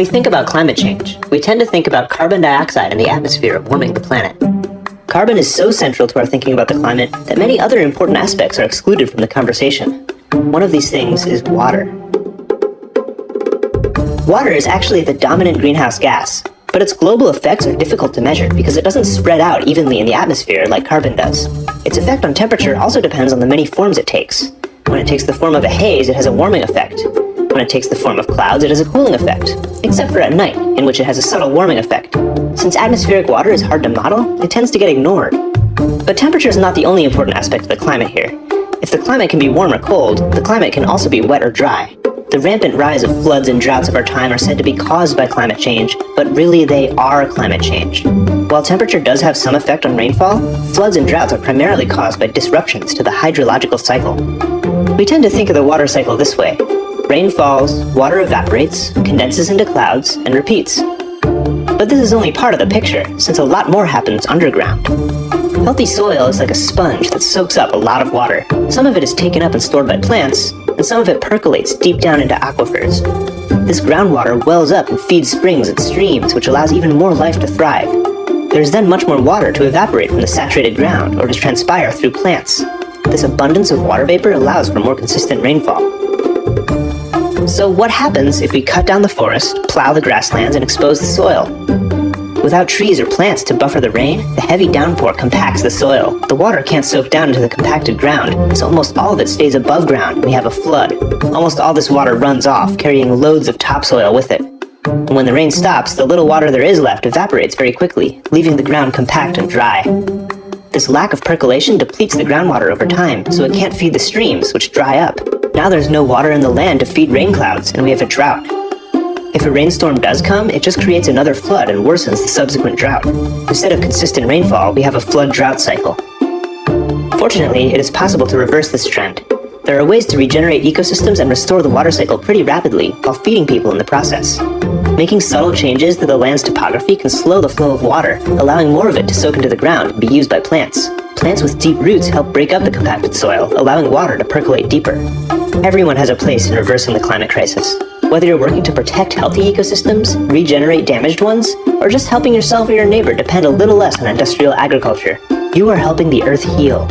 we think about climate change, we tend to think about carbon dioxide in the atmosphere warming the planet. Carbon is so central to our thinking about the climate that many other important aspects are excluded from the conversation. One of these things is water. Water is actually the dominant greenhouse gas, but its global effects are difficult to measure because it doesn't spread out evenly in the atmosphere like carbon does. Its effect on temperature also depends on the many forms it takes. When it takes the form of a haze, it has a warming effect. When it takes the form of clouds, it has a cooling effect, except for at night, in which it has a subtle warming effect. Since atmospheric water is hard to model, it tends to get ignored. But temperature is not the only important aspect of the climate here. If the climate can be warm or cold, the climate can also be wet or dry. The rampant rise of floods and droughts of our time are said to be caused by climate change, but really they are climate change. While temperature does have some effect on rainfall, floods and droughts are primarily caused by disruptions to the hydrological cycle. We tend to think of the water cycle this way. Rain falls, water evaporates, condenses into clouds, and repeats. But this is only part of the picture, since a lot more happens underground. Healthy soil is like a sponge that soaks up a lot of water. Some of it is taken up and stored by plants, and some of it percolates deep down into aquifers. This groundwater wells up and feeds springs and streams, which allows even more life to thrive. There is then much more water to evaporate from the saturated ground or to transpire through plants. This abundance of water vapor allows for more consistent rainfall. So what happens if we cut down the forest, plow the grasslands, and expose the soil? Without trees or plants to buffer the rain, the heavy downpour compacts the soil. The water can't soak down into the compacted ground, so almost all of it stays above ground and we have a flood. Almost all this water runs off, carrying loads of topsoil with it. And when the rain stops, the little water there is left evaporates very quickly, leaving the ground compact and dry. This lack of percolation depletes the groundwater over time, so it can't feed the streams, which dry up. Now there's no water in the land to feed rain clouds, and we have a drought. If a rainstorm does come, it just creates another flood and worsens the subsequent drought. Instead of consistent rainfall, we have a flood-drought cycle. Fortunately, it is possible to reverse this trend. There are ways to regenerate ecosystems and restore the water cycle pretty rapidly, while feeding people in the process. Making subtle changes to the land's topography can slow the flow of water, allowing more of it to soak into the ground and be used by plants. Plants with deep roots help break up the compacted soil, allowing water to percolate deeper. Everyone has a place in reversing the climate crisis. Whether you're working to protect healthy ecosystems, regenerate damaged ones, or just helping yourself or your neighbor depend a little less on industrial agriculture, you are helping the Earth heal.